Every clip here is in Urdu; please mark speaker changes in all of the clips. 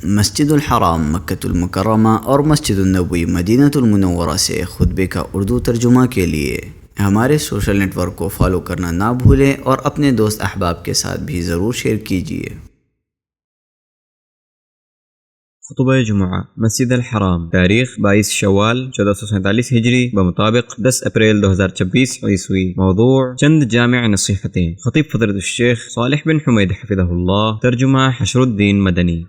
Speaker 1: مسجد الحرام مکۃ المکرمہ اور مسجد النبوی مدینہ المنورہ سے خطبے کا اردو ترجمہ کے لیے ہمارے سوشل نیٹ ورک کو فالو کرنا نہ بھولیں اور اپنے دوست احباب کے ساتھ بھی ضرور شیئر کیجیے۔
Speaker 2: خطبہ جمعہ مسجد الحرام، تاریخ 22 شوال 1447 ہجری بمطابق 10 اپریل 2026 عیسوی۔ موضوع چند جامع نصیحتیں۔ خطیب فضیلۃ الشیخ صالح بن حمید حفظہ اللہ، ترجمہ حشر الدین مدنی۔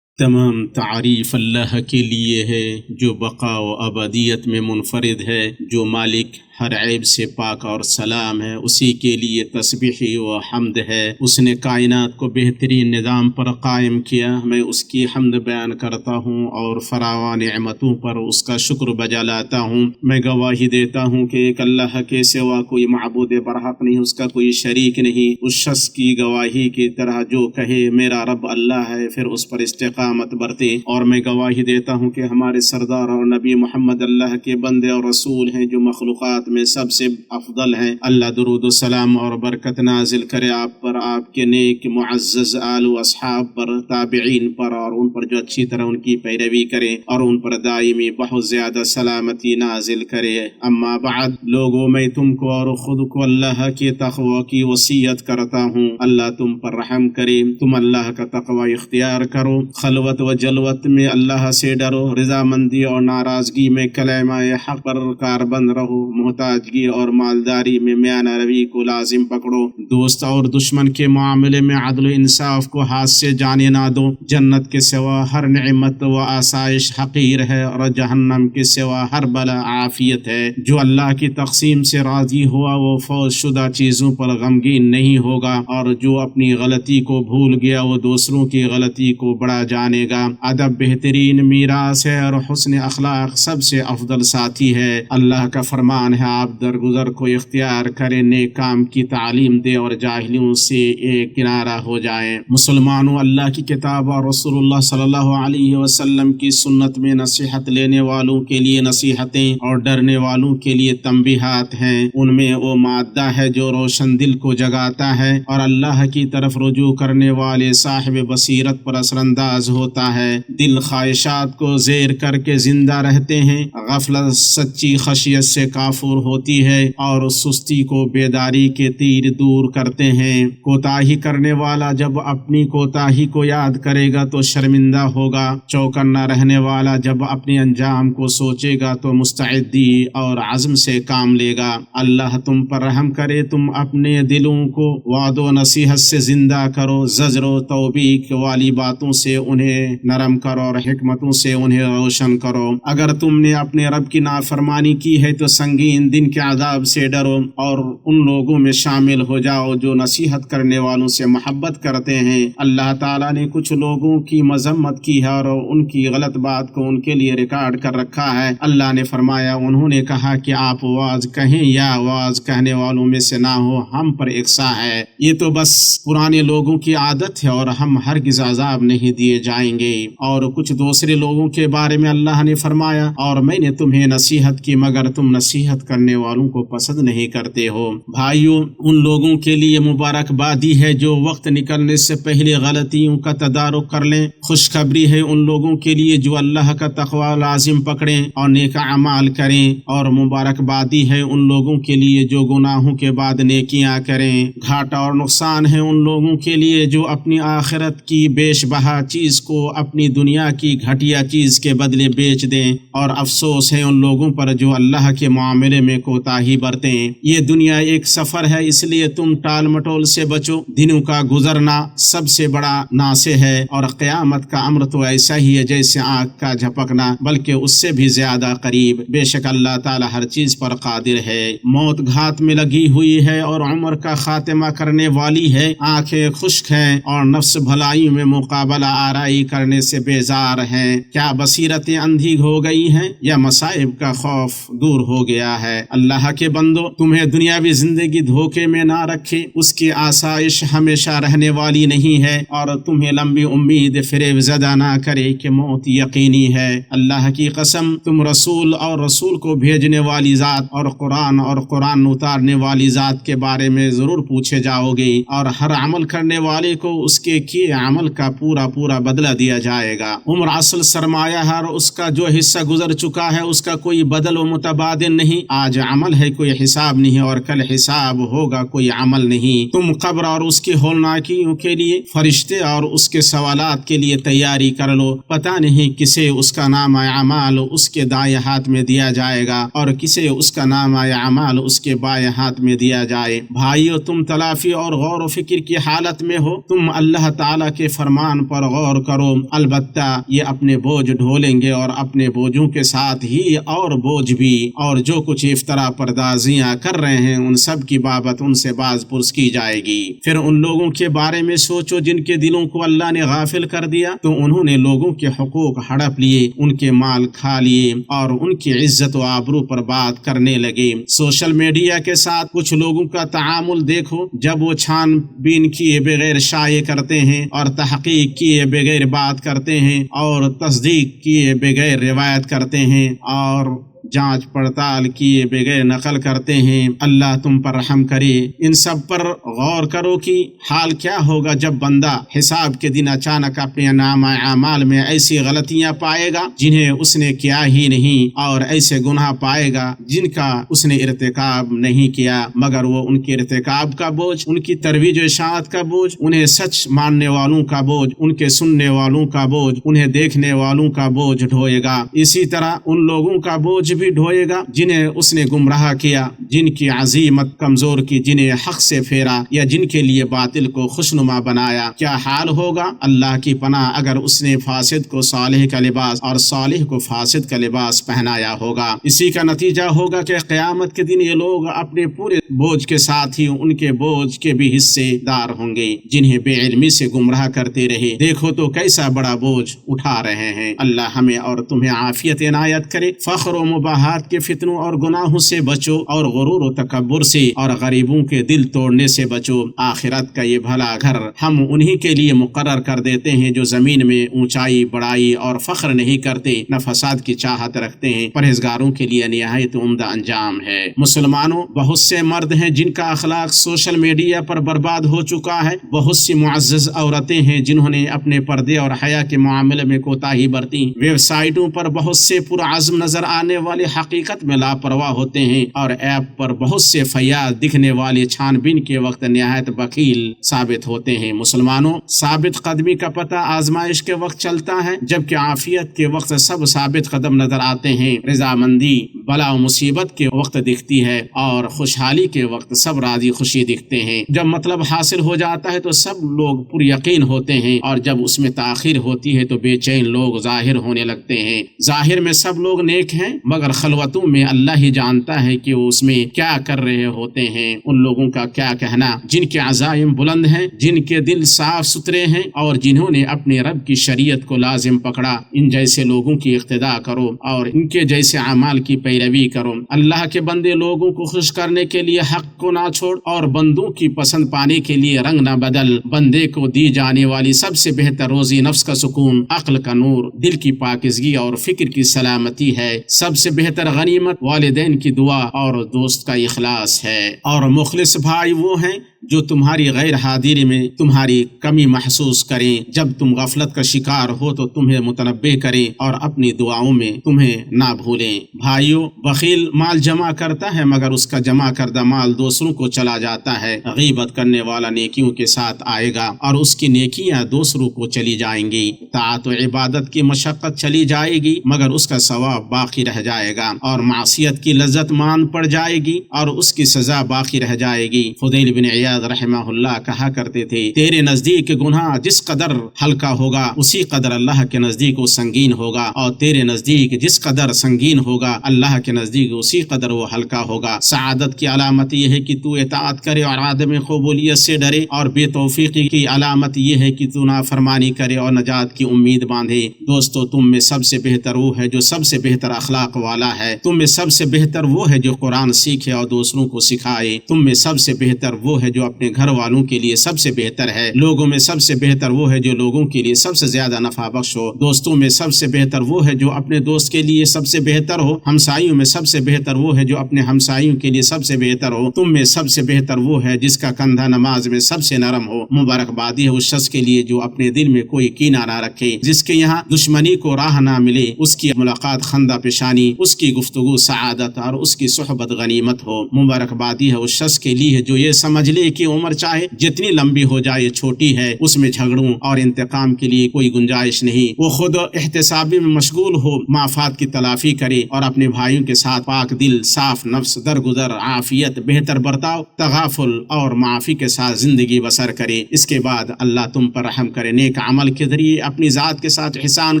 Speaker 3: تمام تعریف اللہ کے لیے ہے جو بقا و ابدیت میں منفرد ہے، جو مالک ہر عیب سے پاک اور سلام ہے، اسی کے لیے تسبیح و حمد ہے۔ اس نے کائنات کو بہترین نظام پر قائم کیا، میں اس کی حمد بیان کرتا ہوں اور فراوان نعمتوں پر اس کا شکر بجا لاتا ہوں۔ میں گواہی دیتا ہوں کہ ایک اللہ کے سوا کوئی معبود برحق نہیں، اس کا کوئی شریک نہیں۔ اس شخص کی گواہی کی طرح جو کہے میرا رب اللہ ہے، پھر اس پر استقامت برتے۔ اور میں گواہی دیتا ہوں کہ ہمارے سردار اور نبی محمد اللہ کے بندے اور رسول ہیں، جو مخلوقات میں سب سے افضل ہیں۔ اللہ درود و سلام اور برکت نازل کرے آپ پر، آپ کے نیک معزز آل و اصحاب پر، تابعین پر، اور ان پر جو اچھی طرح ان کی پیروی کرے، اور ان پر دائمی بہت زیادہ سلامتی نازل کرے۔ اما بعد، لوگوں میں تم کو اور خود کو اللہ کے تقوی کی وصیت کرتا ہوں۔ اللہ تم پر رحم کرے، تم اللہ کا تقوی اختیار کرو، خلوت و جلوت میں اللہ سے ڈرو، رضامندی اور ناراضگی میں کلمہ حق پر کاربند رہو، محتاجگی اور مالداری میں میانہ روی کو لازم پکڑو، دوست اور دشمن کے معاملے میں عدل و انصاف کو ہاتھ سے جانے نہ دو۔ جنت کے سوا ہر نعمت و آسائش حقیر ہے، اور جہنم کے سوا ہر بلا عافیت ہے۔ جو اللہ کی تقسیم سے راضی ہوا وہ فوت شدہ چیزوں پر غمگین نہیں ہوگا، اور جو اپنی غلطی کو بھول گیا وہ دوسروں کی غلطی کو بڑا جانے گا۔ ادب بہترین میراث ہے، اور حسن اخلاق سب سے افضل ساتھی ہے۔ اللہ کا فرمان ہے آپ درگزر کو اختیار کریں، نیک کام کی تعلیم دیں اور جاہلیوں سے ایک کنارہ ہو جائیں۔ مسلمانوں، اللہ کی کتاب اور رسول اللہ صلی اللہ علیہ وسلم کی سنت میں نصیحت لینے والوں کے لیے نصیحتیں اور ڈرنے والوں کے لیے تنبیہات ہیں۔ ان میں وہ مادہ ہے جو روشن دل کو جگاتا ہے اور اللہ کی طرف رجوع کرنے والے صاحب بصیرت پر اثر انداز ہوتا ہے۔ دل خواہشات کو زیر کر کے زندہ رہتے ہیں، غفلت سچی خشیت سے کافور ہوتی ہے، اور سستی کو بیداری کے تیر دور کرتے ہیں۔ کوتاہی کرنے والا جب اپنی کوتاہی کو یاد کرے گا تو شرمندہ ہوگا، چوکنا رہنے والا جب اپنے انجام کو سوچے گا تو مستعدی اور عزم سے کام لے گا۔ اللہ تم پر رحم کرے، تم اپنے دلوں کو وعد و نصیحت سے زندہ کرو، زجر و توبیخ والی باتوں سے انہیں نرم کرو اور حکمتوں سے انہیں روشن کرو۔ اگر تم نے اپنے رب کی نافرمانی کی ہے تو سنگین دن کے عذاب سے ڈرو، اور ان لوگوں میں شامل ہو جاؤ جو نصیحت کرنے والوں سے محبت کرتے ہیں۔ اللہ تعالیٰ نے کچھ لوگوں کی مذمت کی ہے اور ان کی غلط بات کو ان کے لیے ریکارڈ کر رکھا ہے۔ اللہ نے فرمایا، انہوں نے کہا کہ آپ واعظ کہیں یا واعظ کہنے والوں میں سے نہ ہو، ہم پر اقسا ہے۔ یہ تو بس پرانے لوگوں کی عادت ہے اور ہم ہرگز عذاب نہیں دیے جائیں گے۔ اور کچھ دوسرے لوگوں کے بارے میں اللہ نے فرمایا، اور میں نے تمہیں نصیحت کی مگر تم نصیحت کرنے والوں کو پسند نہیں کرتے ہو۔ بھائیو، ان لوگوں کے لیے مبارکبادی ہے جو وقت نکلنے سے پہلے غلطیوں کا تدارک کر لیں۔ خوشخبری ہے ان لوگوں کے لیے جو اللہ کا تقوی لازم پکڑیں اور نیک اعمال کریں، اور مبارکبادی ہے ان لوگوں کے لیے جو گناہوں کے بعد نیکیاں کریں۔ گھاٹا اور نقصان ہے ان لوگوں کے لیے جو اپنی آخرت کی بیش بہا چیز کو اپنی دنیا کی گھٹیا چیز کے بدلے بیچ دیں، اور افسوس ہے ان لوگوں پر جو اللہ کے معاملے میں کوتاہی برتیں۔ یہ دنیا ایک سفر ہے، اس لیے تم ٹال مٹول سے بچو۔ دنوں کا گزرنا سب سے بڑا ناسے ہے، اور قیامت کا امر تو ایسا ہی ہے جیسے آنکھ کا جھپکنا، بلکہ اس سے بھی زیادہ قریب۔ بے شک اللہ تعالی ہر چیز پر قادر ہے۔ موت گھات میں لگی ہوئی ہے اور عمر کا خاتمہ کرنے والی ہے۔ آنکھیں خشک ہیں اور نفس بھلائی میں مقابلہ آرائی کرنے سے بیزار ہیں۔ کیا بصیرتیں اندھی ہو گئی ہیں یا مصائب کا خوف دور ہو گیا ہے؟ اللہ کے بندو، تمہیں دنیاوی زندگی دھوکے میں نہ رکھے، اس کی آسائش ہمیشہ رہنے والی نہیں ہے، اور تمہیں لمبی امید فریب فریب زدہ نہ کرے کہ موت یقینی ہے۔ اللہ کی قسم تم رسول اور رسول کو بھیجنے والی ذات اور قرآن اتارنے والی ذات کے بارے میں ضرور پوچھے جاؤ گے، اور ہر عمل کرنے والے کو اس کے کیے عمل کا پورا بدلہ دیا جائے گا۔ عمر اصل سرمایہ ہے، اور اس کا جو حصہ گزر چکا ہے اس کا کوئی بدل و متبادل نہیں۔ آج عمل ہے کوئی حساب نہیں، اور کل حساب ہوگا کوئی عمل نہیں۔ تم قبر اور اس کی ہولناکیوں کے لیے، فرشتے اور اس کے سوالات کے لیے تیاری کر لو۔ پتہ نہیں کسے اس کا نام اعمال اس کے دائیں ہاتھ میں دیا جائے گا، اور کسے اس کا نام اعمال اس کے بائیں ہاتھ میں دیا جائے۔ بھائیو، تم تلافی اور غور و فکر کی حالت میں ہو، تم اللہ تعالیٰ کے فرمان پر غور کرو۔ البتہ یہ اپنے بوجھ ڈھولیں گے، اور اپنے بوجھوں کے ساتھ ہی اور بوجھ بھی، اور جو کچھ افطرا پردازیاں کر رہے ہیں ان سب کی بابت ان سے باز پرس کی جائے گی۔ پھر ان لوگوں کے بارے میں سوچو جن کے دلوں کو اللہ نے غافل کر دیا، تو انہوں نے لوگوں کے حقوق ہڑپ لیے، ان کے مال کھا لیے، اور ان کی عزت و آبرو پر بات کرنے لگے۔ سوشل میڈیا کے ساتھ کچھ لوگوں کا تعامل دیکھو، جب وہ چھان بین کیے بغیر شائع کرتے ہیں، اور تحقیق کیے بغیر بات کرتے ہیں، اور تصدیق کیے بغیر روایت کرتے ہیں، اور جانچ پڑتال کیے بغیر نقل کرتے ہیں۔ اللہ تم پر رحم کرے۔ ان سب پر غور کرو کہ حال کیا ہوگا جب بندہ حساب کے دن اچانک اپنے نام اعمال میں ایسی غلطیاں پائے گا جنہیں اس نے کیا ہی نہیں، اور ایسے گناہ پائے گا جن کا اس نے ارتکاب نہیں کیا، مگر وہ ان کے ارتکاب کا بوجھ، ان کی ترویج و اشاعت کا بوجھ، انہیں سچ ماننے والوں کا بوجھ، ان کے سننے والوں کا بوجھ، انہیں دیکھنے والوں کا بوجھ ڈھوئے گا۔ اسی طرح ان لوگوں کا بوجھ بھی ڈھوئے گا جنہیں اس نے گمراہ کیا، جن کی عزیمت کمزور کی، جنہیں حق سے پھیرا، یا جن کے لیے باطل کو خوشنما بنایا۔ کیا حال ہوگا؟ اللہ کی پناہ اگر اس نے فاسد کو صالح کا لباس اور صالح کو فاسد کا لباس پہنایا ہوگا۔ اسی کا نتیجہ ہوگا کہ قیامت کے دن یہ لوگ اپنے پورے بوجھ کے ساتھ ہی ان کے بوجھ کے بھی حصے دار ہوں گے جنہیں بے علمی سے گمراہ کرتے رہے۔ دیکھو تو کیسا بڑا بوجھ اٹھا رہے ہیں۔ اللہ ہمیں اور تمہیں عافیت عنایت کرے۔ فخر و مباحات کے فتنوں اور گناہوں سے بچو، اور غرور و تکبر سے اور غریبوں کے دل توڑنے سے بچو۔ آخرت کا یہ بھلا گھر ہم انہی کے لیے مقرر کر دیتے ہیں جو زمین میں اونچائی بڑائی اور فخر نہیں کرتے، نہ فساد کی چاہت رکھتے ہیں۔ پرہیزگاروں کے لیے نہایت عمدہ انجام ہے۔ مسلمانوں، بہت سے مرد ہیں جن کا اخلاق سوشل میڈیا پر برباد ہو چکا ہے۔ بہت سی معزز عورتیں ہیں جنہوں نے اپنے پردے اور حیا کے معاملے میں کوتاہی برتی۔ ویب سائٹوں پر بہت سے پرعزم نظر آنے والے حقیقت میں لاپرواہ ہوتے ہیں، اور ایپ پر بہت سے فیاض دکھنے والے چھان بین کے وقت نہایت بخیل ثابت ہوتے ہیں۔ مسلمانوں، ثابت قدمی کا پتہ آزمائش کے وقت چلتا ہے، جبکہ عافیت کے وقت سب ثابت قدم نظر آتے ہیں۔ رضامندی بلا و مصیبت کے وقت دکھتی ہے، اور خوشحالی کے وقت سب راضی خوشی دکھتے ہیں۔ جب مطلب حاصل ہو جاتا ہے تو سب لوگ پر یقین ہوتے ہیں، اور جب اس میں تاخیر ہوتی ہے تو بے چین لوگ ظاہر ہونے لگتے ہیں۔ ظاہر میں سب لوگ نیک ہیں، مگر خلوتوں میں اللہ ہی جانتا ہے کہ وہ اس میں کیا کر رہے ہوتے ہیں۔ ان لوگوں کا کیا کہنا جن کے عزائم بلند ہیں، جن کے دل صاف ستھرے ہیں، اور جنہوں نے اپنے رب کی شریعت کو لازم پکڑا۔ ان جیسے لوگوں کی اقتداء کرو، اور ان کے جیسے اعمال کی پیروی کرو۔ اللہ کے بندے، لوگوں کو خوش کرنے کے لیے حق کو نہ چھوڑ، اور بندوں کی پسند پانے کے لیے رنگ نہ بدل۔ بندے کو دی جانے والی سب سے بہتر روزی نفس کا سکون، عقل کا نور، دل کی پاکیزگی اور فکر کی سلامتی ہے۔ سب سے بہتر غنیمت والدین کی دعا اور دوست کا اخلاص ہے۔ اور مخلص بھائی وہ ہیں جو تمہاری غیر حاضری میں تمہاری کمی محسوس کریں، جب تم غفلت کا شکار ہو تو تمہیں متنبہ کریں، اور اپنی دعاؤں میں تمہیں نہ بھولیں۔ بھائیو، بخیل مال جمع کرتا ہے، مگر اس کا جمع کردہ مال دوسروں کو چلا جاتا ہے۔ غیبت کرنے والا نیکیوں کے ساتھ آئے گا، اور اس کی نیکیاں دوسروں کو چلی جائیں گی۔ طاعت و عبادت کی مشقت چلی جائے گی، مگر اس کا ثواب باقی رہ جائے گا، اور معصیت کی لذت مان پڑ جائے گی، اور اس کی سزا باقی رہ جائے گی۔ فضیل بن عیاض رحمہ اللہ کہا کرتے تھے، تیرے نزدیک گناہ جس قدر ہلکا ہوگا اسی قدر اللہ کے نزدیک وہ سنگین ہوگا، اور تیرے نزدیک جس قدر سنگین ہوگا اللہ کے نزدیک اسی قدر وہ ہلکا ہوگا۔ سعادت کی علامت یہ ہے کہ تو اطاعت کرے اور عدم قبولیت سے ڈرے، اور بے توفیقی کی علامت یہ ہے کہ تو نافرمانی کرے اور نجات کی امید باندھے۔ دوستو، تم میں سب سے بہتر وہ ہے جو سب سے بہتر اخلاق والا ہے۔ تم میں سب سے بہتر وہ ہے جو قرآن سیکھے اور دوسروں کو سکھائے۔ تم میں سب سے بہتر وہ ہے جو جو اپنے گھر والوں کے لیے سب سے بہتر ہے، لوگوں میں سب سے بہتر وہ ہے جو لوگوں کے لیے سب سے زیادہ نفع بخش ہو، دوستوں میں سب سے بہتر وہ ہے جو اپنے دوست کے لیے سب سے بہتر ہو، ہمسائیوں میں سب سے بہتر وہ ہے جو اپنے ہمسائیوں کے لیے سب سے بہتر ہو، تم میں سب سے بہتر وہ ہے جس کا کندھا نماز میں سب سے نرم ہو۔ مبارکبادی ہے اس شخص کے لیے جو اپنے دل میں کوئی کینہ نہ رکھے، جس کے یہاں دشمنی کو راہ نہ ملے، اس کی ملاقات خندہ پیشانی، اس کی گفتگو سعادت اور اس کی صحبت غنیمت ہو۔ مبارکبادی ہے اس شخص کے لیے جو یہ سمجھ لے کہ عمر چاہے جتنی لمبی ہو جائے چھوٹی ہے، اس میں جھگڑوں اور انتقام کے لیے کوئی گنجائش نہیں، وہ خود احتسابی میں مشغول ہو، معافات کی تلافی کرے اور اپنے بھائیوں کے ساتھ پاک دل، صاف نفس، درگزر، عافیت، بہتر برتاؤ، تغافل اور معافی کے ساتھ زندگی بسر کرے۔ اس کے بعد اللہ تم پر رحم کرے، نیک عمل کے ذریعے اپنی ذات کے ساتھ احسان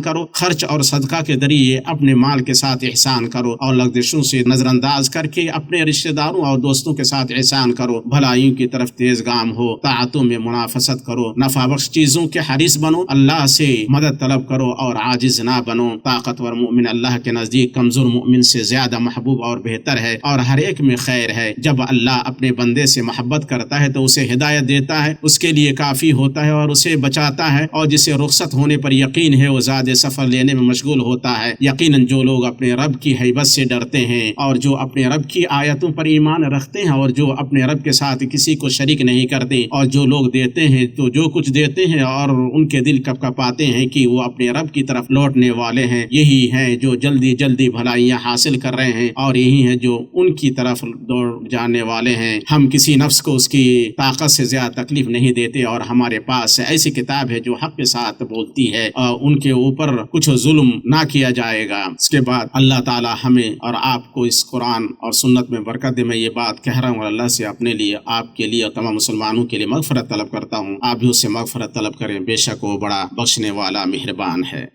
Speaker 3: کرو، خرچ اور صدقہ کے ذریعے اپنے مال کے ساتھ احسان کرو، اور لغزشوں سے نظر انداز کر کے اپنے رشتہ داروں اور دوستوں کے ساتھ احسان کرو، بھلائیوں کی طرف تیز گام ہو، طاعتوں میں منافست کرو، نفع بخش چیزوں کے حریص بنو، اللہ سے مدد طلب کرو اور عاجز نہ بنو۔ طاقتور مومن اللہ کے نزدیک کمزور مومن سے زیادہ محبوب اور بہتر ہے، اور ہر ایک میں خیر ہے۔ جب اللہ اپنے بندے سے محبت کرتا ہے تو اسے ہدایت دیتا ہے، اس کے لیے کافی ہوتا ہے اور اسے بچاتا ہے، اور جسے رخصت ہونے پر یقین ہے وہ زیادہ سفر لینے میں مشغول ہوتا ہے۔ یقیناً جو لوگ اپنے رب کی ہیبت سے ڈرتے ہیں اور جو اپنے رب کی آیتوں پر ایمان رکھتے ہیں اور جو اپنے رب کے ساتھ کسی کو شریک نہیں کرتے، اور جو لوگ دیتے ہیں تو جو کچھ دیتے ہیں اور ان کے دل کپکپاتے ہیں کہ وہ اپنے رب کی طرف لوٹنے والے ہیں، یہی ہیں جو جلدی جلدی بھلائیاں حاصل کر رہے ہیں، اور یہی ہیں جو ان کی طرف دوڑ جانے والے ہیں۔ ہم کسی نفس کو اس کی طاقت سے زیادہ تکلیف نہیں دیتے، اور ہمارے پاس ایسی کتاب ہے جو حق کے ساتھ بولتی ہے، اور ان کے اوپر کچھ ظلم نہ کیا جائے گا۔ اس کے بعد اللہ تعالی ہمیں اور آپ کو اس قرآن اور سنت میں برکت دے۔ میں یہ بات کہہ رہا ہوں اور اللہ سے اپنے لیے، آپ کے لیے اور تمام مسلمانوں کے لیے مغفرت طلب کرتا ہوں، آپ بھی اس سے مغفرت طلب کریں، بے شک وہ بڑا بخشنے والا مہربان ہے۔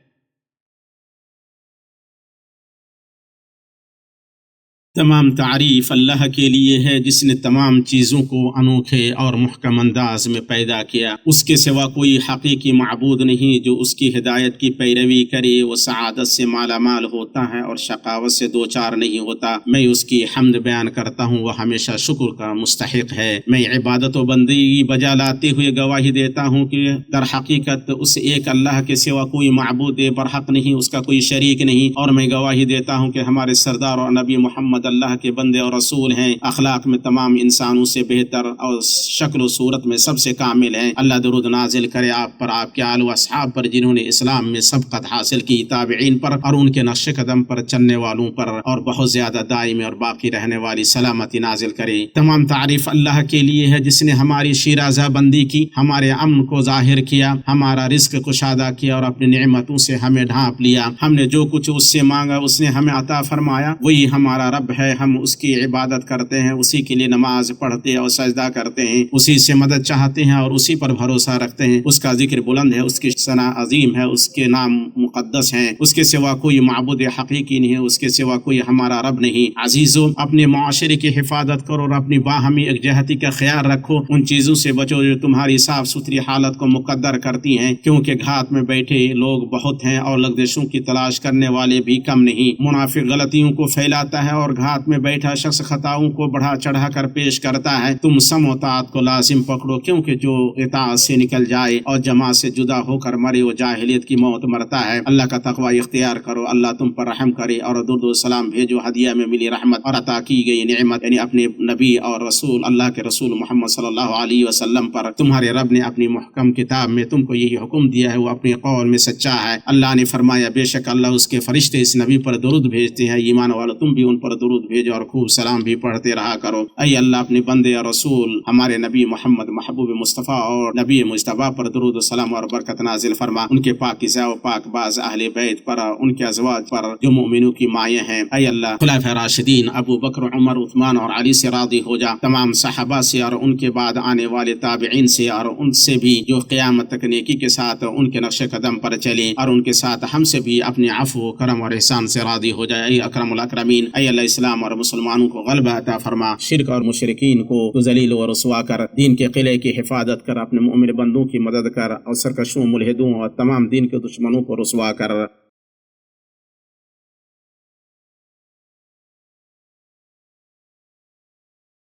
Speaker 3: تمام تعریف اللہ کے لیے ہے جس نے تمام چیزوں کو انوکھے اور محکم انداز میں پیدا کیا، اس کے سوا کوئی حقیقی معبود نہیں۔ جو اس کی ہدایت کی پیروی کرے وہ سعادت سے مالا مال ہوتا ہے اور شقاوت سے دوچار نہیں ہوتا۔ میں اس کی حمد بیان کرتا ہوں، وہ ہمیشہ شکر کا مستحق ہے۔ میں عبادت و بندگی بجا لاتے ہوئے گواہی دیتا ہوں کہ در حقیقت اس ایک اللہ کے سوا کوئی معبود برحق نہیں، اس کا کوئی شریک نہیں، اور میں گواہی دیتا ہوں کہ ہمارے سردار اور نبی محمد اللہ کے بندے اور رسول ہیں، اخلاق میں تمام انسانوں سے بہتر اور شکل و صورت میں سب سے کامل ہیں۔ اللہ درود نازل کرے آپ پر، آپ کے آل و اصحاب پر جنہوں نے اسلام میں سبقت حاصل کی، تابعین پر اور ان کے نقش قدم پر چلنے والوں پر، اور بہت زیادہ دائمی اور باقی رہنے والی سلامتی نازل کرے۔ تمام تعریف اللہ کے لیے ہے جس نے ہماری شیرازہ بندی کی، ہمارے امن کو ظاہر کیا، ہمارا رزق کشادہ کیا اور اپنی نعمتوں سے ہمیں ڈھانپ لیا۔ ہم نے جو کچھ اس سے مانگا اس نے ہمیں عطا فرمایا، وہی ہمارا رب ہے، ہم اس کی عبادت کرتے ہیں، اسی کے لیے نماز پڑھتے اور سجدہ کرتے ہیں، اسی سے مدد چاہتے ہیں اور اسی پر بھروسہ رکھتے ہیں۔ اس کا ذکر بلند ہے، اس کی ثنا عظیم ہے، اس کے نام مقدس ہیں، اس کے سوا کوئی معبود حقیقی نہیں ہے، اس کے سوا کوئی ہمارا رب نہیں۔ عزیزو، اپنے معاشرے کی حفاظت کرو اور اپنی باہمی یکجہتی کا خیال رکھو، ان چیزوں سے بچو جو تمہاری صاف ستھری حالت کو مقدر کرتی ہیں، کیونکہ گھات میں بیٹھے لوگ بہت ہیں اور لغزشوں کی تلاش کرنے والے بھی کم نہیں۔ منافق غلطیوں کو پھیلاتا ہے اور گھات میں بیٹھا شخص خطاؤں کو بڑھا چڑھا کر پیش کرتا ہے۔ تم سم و طاعت کو لازم پکڑو، کیونکہ جو اطاعت سے نکل جائے اور جماعت سے جدا ہو کر مرے وہ جاہلیت کی موت مرتا ہے۔ اللہ کا تقوی اختیار کرو، اللہ تم پر رحم کرے، اور درود و سلام بھیجو ہدیہ میں ملی رحمت اور عطا کی گئی نعمت، یعنی اپنے نبی اور رسول اللہ کے رسول محمد صلی اللہ علیہ وسلم پر۔ تمہارے رب نے اپنی محکم کتاب میں تم کو یہی حکم دیا ہے، وہ اپنے قول میں سچا ہے۔ اللہ نے فرمایا، بے شک اللہ اس کے فرشتے اس نبی پر درود بھیجتے ہیں، ایمان والو تم بھی ان پر درود بھیجو اور خوب سلام بھی پڑھتے رہا کرو۔ اے اللہ اپنے بندے اور رسول ہمارے نبی محمد محبوب مصطفیٰ اور نبی مجتبیٰ پر درود و سلام اور برکت نازل فرما، ان کے پاکیزہ و پاک باز اہل بیت پر، ان کے ازواج پر جو مومنوں کی مائیں ہیں۔ اے اللہ خلفائے راشدین ابو بکر، عمر، عثمان اور علی سے راضی ہو جا، تمام صحابہ سے اور ان کے بعد آنے والے تابعین سے اور ان سے بھی جو قیامت تک نیکی کے ساتھ ان کے نقش قدم پر چلیں، اور ان کے ساتھ ہم سے بھی اپنے عفو، کرم اور احسان سے راضی ہو جائے۔ اے اکرم الاکرمین، اے اللہ اسلام اور مسلمانوں کو غلبہ عطا فرما، شرک اور مشرکین کو تو ذلیل و رسوا کر، دین کے قلعے کی حفاظت کر، اپنے مومن بندوں کی مدد کر، اور سرکشوں، ملحدوں اور تمام دین کے دشمنوں کو رسوا کر۔